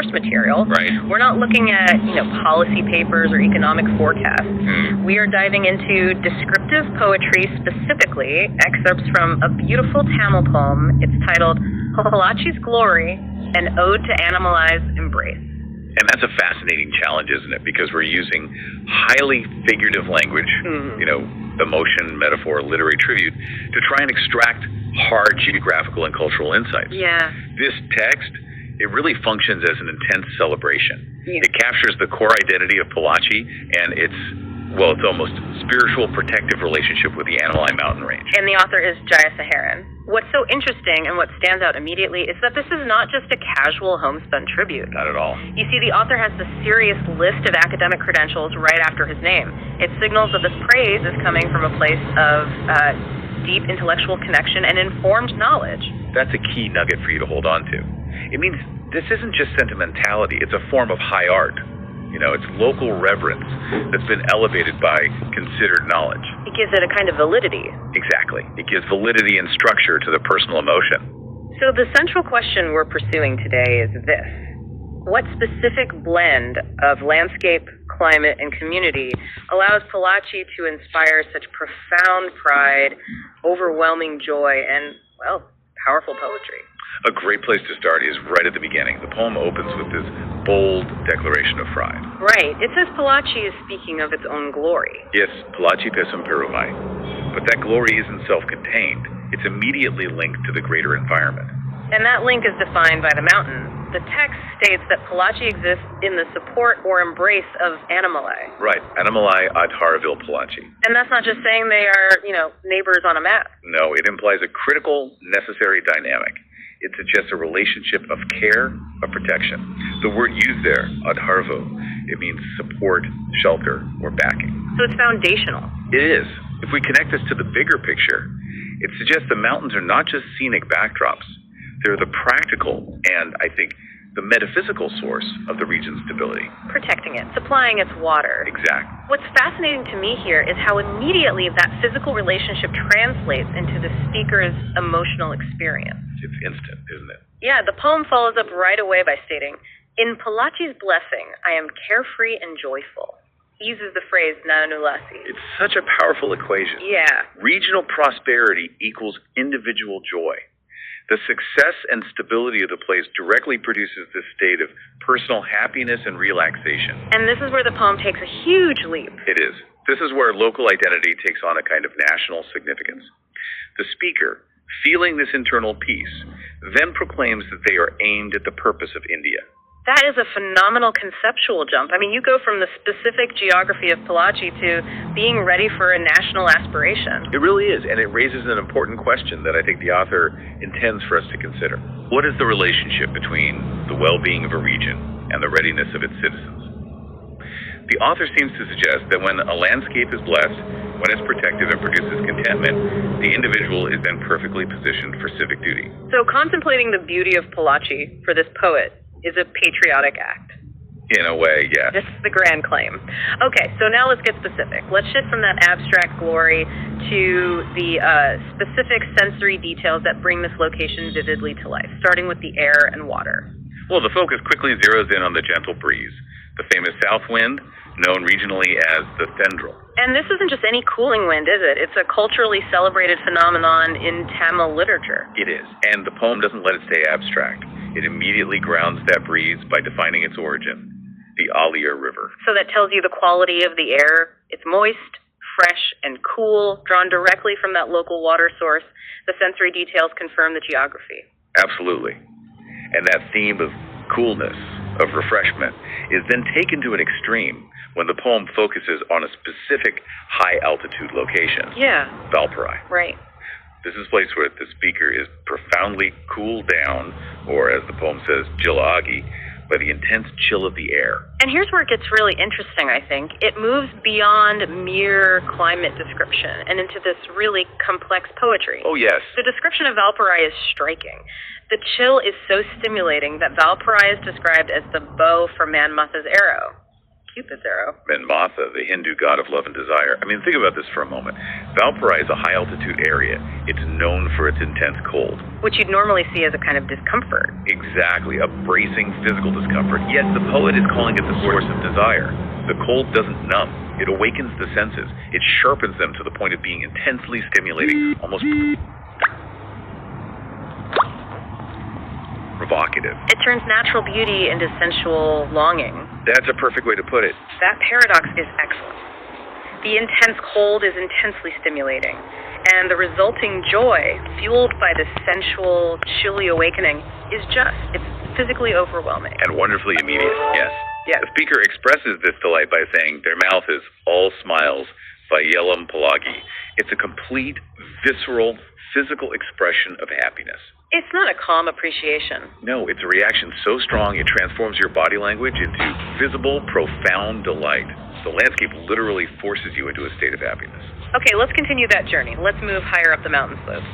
source material. Right. We're not looking at, policy papers or economic forecasts. We are diving into descriptive poetry, specifically excerpts from a beautiful Tamil poem. It's titled Pollachi's Glory, an Ode to Anamalai's Embrace. And that's a fascinating challenge, isn't it? Because we're using highly figurative language, emotion, metaphor, literary tribute, to try and extract hard geographical and cultural insights. Yeah. This text, it really functions as an intense celebration. Yeah. It captures the core identity of Pollachi and its almost spiritual protective relationship with the Anaimalai mountain range. And the author is Jaya Saharan. What's so interesting and what stands out immediately is that this is not just a casual homespun tribute. Not at all. You see, the author has this serious list of academic credentials right after his name. It signals that this praise is coming from a place of deep intellectual connection and informed knowledge. That's a key nugget for you to hold on to. It means this isn't just sentimentality, it's a form of high art. It's local reverence that's been elevated by considered knowledge. It gives it a kind of validity. Exactly. It gives validity and structure to the personal emotion. So the central question we're pursuing today is this. What specific blend of landscape, climate, and community allows Pollachi to inspire such profound pride, overwhelming joy, and, powerful poetry? A great place to start is right at the beginning. The poem opens with this bold declaration of pride. Right. It says Pollachi is speaking of its own glory. Yes, Pollachi pesum perumai. But that glory isn't self-contained. It's immediately linked to the greater environment. And that link is defined by the mountain. The text states that Pollachi exists in the support or embrace of Anaimalai. Right. Anaimalai ad Haravil Pollachi. And that's not just saying they are, neighbors on a map. No, it implies a critical, necessary dynamic. It suggests a relationship of care, of protection. The word used there, adharvo, it means support, shelter, or backing. So it's foundational. It is. If we connect this to the bigger picture, it suggests the mountains are not just scenic backdrops. They're the practical and, I think, the metaphysical source of the region's stability. Protecting it, supplying its water. Exactly. What's fascinating to me here is how immediately that physical relationship translates into the speaker's emotional experience. It's instant, isn't it? Yeah, the poem follows up right away by stating, "In Pollachi's blessing, I am carefree and joyful." He uses the phrase nanulasi. It's such a powerful equation. Yeah. Regional prosperity equals individual joy. The success and stability of the place directly produces this state of personal happiness and relaxation. And this is where the poem takes a huge leap. It is. This is where local identity takes on a kind of national significance. The speaker, feeling this internal peace, then proclaims that they are aimed at the purpose of India. That is a phenomenal conceptual jump. I mean, you go from the specific geography of Pollachi to being ready for a national aspiration. It really is, and it raises an important question that I think the author intends for us to consider. What is the relationship between the well-being of a region and the readiness of its citizens? The author seems to suggest that when a landscape is blessed, when it's protective and produces contentment, the individual is then perfectly positioned for civic duty. So contemplating the beauty of Pollachi for this poet is a patriotic act. In a way, yes. This is the grand claim. Okay, so now let's get specific. Let's shift from that abstract glory to the specific sensory details that bring this location vividly to life, starting with the air and water. Well, the focus quickly zeroes in on the gentle breeze, the famous south wind, known regionally as the tendril. And this isn't just any cooling wind, is it? It's a culturally celebrated phenomenon in Tamil literature. It is, and the poem doesn't let it stay abstract. It immediately grounds that breeze by defining its origin, the Aliyar River. So that tells you the quality of the air. It's moist, fresh, and cool, drawn directly from that local water source. The sensory details confirm the geography. Absolutely. And that theme of coolness, of refreshment, is then taken to an extreme when the poem focuses on a specific high-altitude location. Yeah. Valparai. Right. This is a place where the speaker is profoundly cooled down, or as the poem says, jilagi, by the intense chill of the air. And here's where it gets really interesting, I think. It moves beyond mere climate description and into this really complex poetry. Oh, yes. The description of Valparai is striking. The chill is so stimulating that Valparai is described as the bow for Manmatha's arrow. Cupid's arrow. Manmatha, the Hindu god of love and desire. I mean, think about this for a moment. Valparaiso is a high-altitude area. It's known for its intense cold. Which you'd normally see as a kind of discomfort. Exactly, a bracing physical discomfort. Yet the poet is calling it the source of desire. The cold doesn't numb. It awakens the senses. It sharpens them to the point of being intensely stimulating, almost provocative. It turns natural beauty into sensual longing. That's a perfect way to put it. That paradox is excellent. The intense cold is intensely stimulating, and the resulting joy, fueled by this sensual, chilly awakening, it's physically overwhelming. And wonderfully immediate, yes. Yes. The speaker expresses this delight by saying their mouth is all smiles by Yelam Pollachi. It's a complete, visceral, physical expression of happiness. It's not a calm appreciation. No, it's a reaction so strong it transforms your body language into visible, profound delight. The landscape literally forces you into a state of happiness. Okay, let's continue that journey. Let's move higher up the mountain slopes.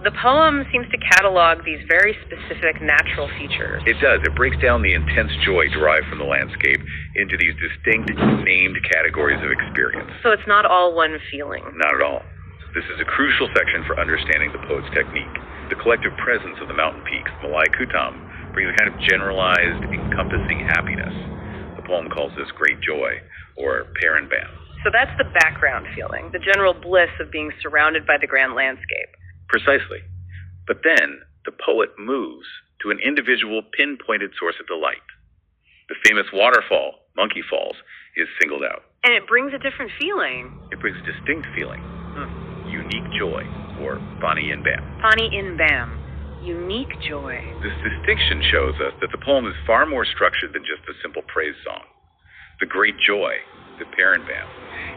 The poem seems to catalog these very specific natural features. It does. It breaks down the intense joy derived from the landscape into these distinct, named categories of experience. So it's not all one feeling. Not at all. This is a crucial section for understanding the poet's technique. The collective presence of the mountain peaks, Malai Kutam, brings a kind of generalized, encompassing happiness. The poem calls this great joy, or Paranbam. So that's the background feeling, the general bliss of being surrounded by the grand landscape. Precisely. But then, the poet moves to an individual pinpointed source of delight. The famous waterfall, Monkey Falls, is singled out. And it brings a different feeling. It brings a distinct feeling. Unique joy, or Pani Inbam. Pani Inbam. Unique joy. This distinction shows us that the poem is far more structured than just a simple praise song. The great joy, the Paranbam,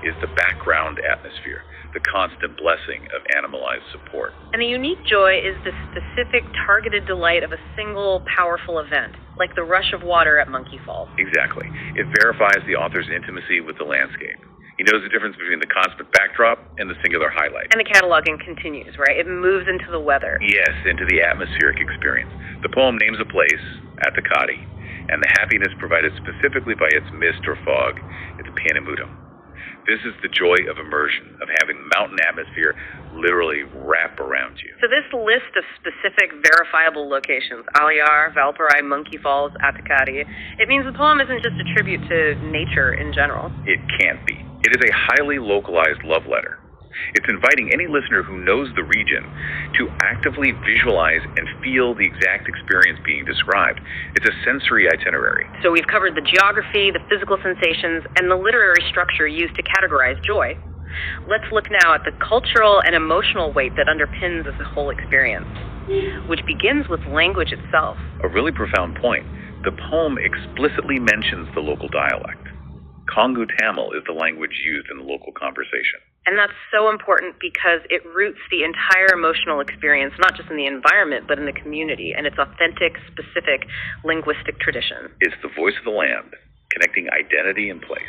is the background atmosphere, the constant blessing of ANAMALAI's support. And the unique joy is the specific targeted delight of a single powerful event, like the rush of water at Monkey Falls. Exactly. It verifies the author's intimacy with the landscape. He knows the difference between the constant backdrop and the singular highlight. And the cataloging continues, right? It moves into the weather. Yes, into the atmospheric experience. The poem names a place, Atakati, and the happiness provided specifically by its mist or fog, its Panamutam. This is the joy of immersion, of having the mountain atmosphere literally wrap around you. So this list of specific verifiable locations, Aliar, Valparaiso, Monkey Falls, Atakati, it means the poem isn't just a tribute to nature in general. It can't be. It is a highly localized love letter. It's inviting any listener who knows the region to actively visualize and feel the exact experience being described. It's a sensory itinerary. So we've covered the geography, the physical sensations, and the literary structure used to categorize joy. Let's look now at the cultural and emotional weight that underpins this whole experience, which begins with language itself. A really profound point. The poem explicitly mentions the local dialect. Kongu Tamil is the language used in the local conversation. And that's so important because it roots the entire emotional experience, not just in the environment, but in the community and its authentic, specific linguistic tradition. It's the voice of the land, connecting identity and place.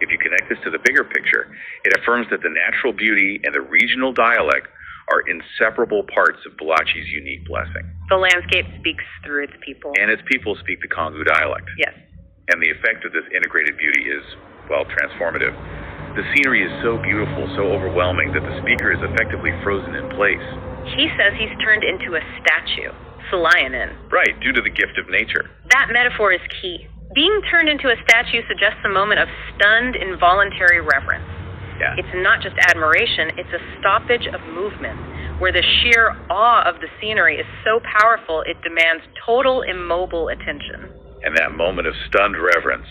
If you connect this to the bigger picture, it affirms that the natural beauty and the regional dialect are inseparable parts of Pollachi's unique blessing. The landscape speaks through its people. And its people speak the Kongu dialect. Yes. And the effect of this integrated beauty is, well, transformative. The scenery is so beautiful, so overwhelming, that the speaker is effectively frozen in place. He says he's turned into a statue, Salayanin. Right, due to the gift of nature. That metaphor is key. Being turned into a statue suggests a moment of stunned, involuntary reverence. Yeah. It's not just admiration, it's a stoppage of movement, where the sheer awe of the scenery is so powerful it demands total immobile attention. And that moment of stunned reverence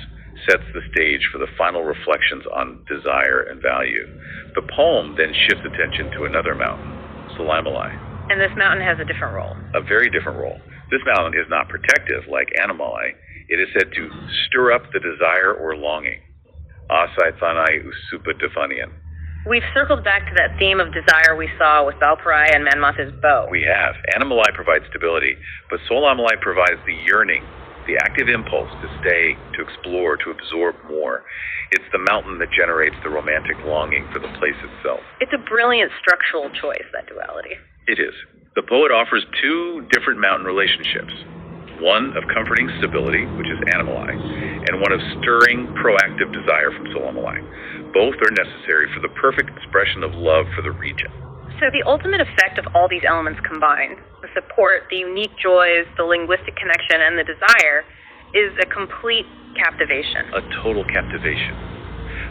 sets the stage for the final reflections on desire and value. The poem then shifts attention to another mountain, Anaimalai. And this mountain has a different role. A very different role. This mountain is not protective like ANAMALAI. It is said to stir up the desire or longing. Asai Thanai Usupa Defanian. We've circled back to that theme of desire we saw with Valparaiso and Manmatha's bow. We have. ANAMALAI provides stability, but Anaimalai provides the yearning, the active impulse to stay, to explore, to absorb more. It's the mountain that generates the romantic longing for the place itself. It's a brilliant structural choice, that duality. It is. The poet offers two different mountain relationships. One of comforting stability, which is ANAMALAI, and one of stirring, proactive desire from ANAMALAI. Both are necessary for the perfect expression of love for the region. So the ultimate effect of all these elements combined, the support, the unique joys, the linguistic connection, and the desire, is a complete captivation. A total captivation.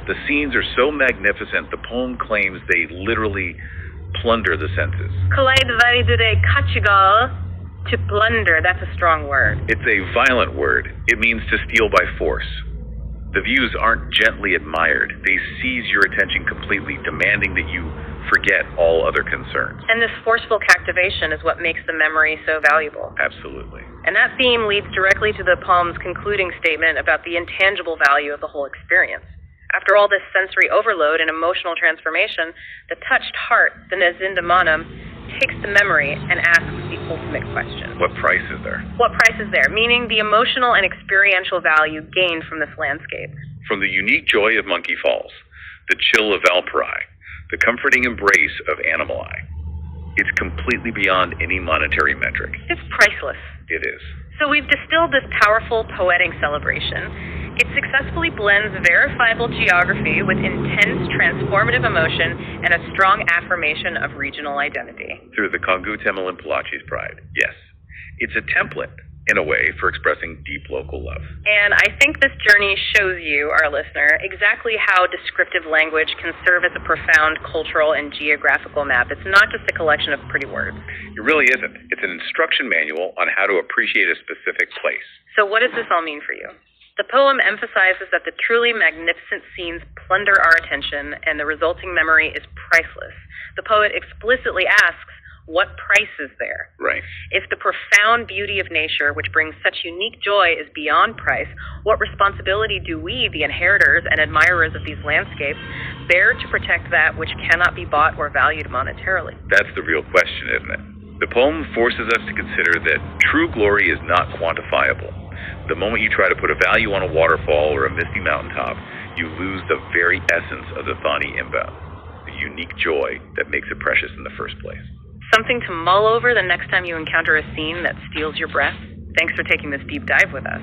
The scenes are so magnificent, the poem claims they literally plunder the senses. To plunder, that's a strong word. It's a violent word. It means to steal by force. The views aren't gently admired. They seize your attention completely, demanding that you forget all other concerns. And this forceful captivation is what makes the memory so valuable. Absolutely. And that theme leads directly to the poem's concluding statement about the intangible value of the whole experience. After all this sensory overload and emotional transformation, the touched heart, the Nazinda Manam, takes the memory and asks the ultimate question. What price is there? What price is there? Meaning the emotional and experiential value gained from this landscape. From the unique joy of Monkey Falls, the chill of Valparaiso, the comforting embrace of ANAMALAI, it's completely beyond any monetary metric. It's priceless. It is. So we've distilled this powerful poetic celebration. It successfully blends verifiable geography with intense transformative emotion and a strong affirmation of regional identity. Through the Kongu Tamil and Pollachi's pride, yes. It's a template, in a way, for expressing deep local love. And I think this journey shows you, our listener, exactly how descriptive language can serve as a profound cultural and geographical map. It's not just a collection of pretty words. It really isn't. It's an instruction manual on how to appreciate a specific place. So what does this all mean for you? The poem emphasizes that the truly magnificent scenes plunder our attention and the resulting memory is priceless. The poet explicitly asks, what price is there? Right. If the profound beauty of nature, which brings such unique joy, is beyond price, what responsibility do we, the inheritors and admirers of these landscapes, bear to protect that which cannot be bought or valued monetarily? That's the real question, isn't it? The poem forces us to consider that true glory is not quantifiable. The moment you try to put a value on a waterfall or a misty mountaintop, you lose the very essence of the Thani Imba, the unique joy that makes it precious in the first place. Something to mull over the next time you encounter a scene that steals your breath? Thanks for taking this deep dive with us.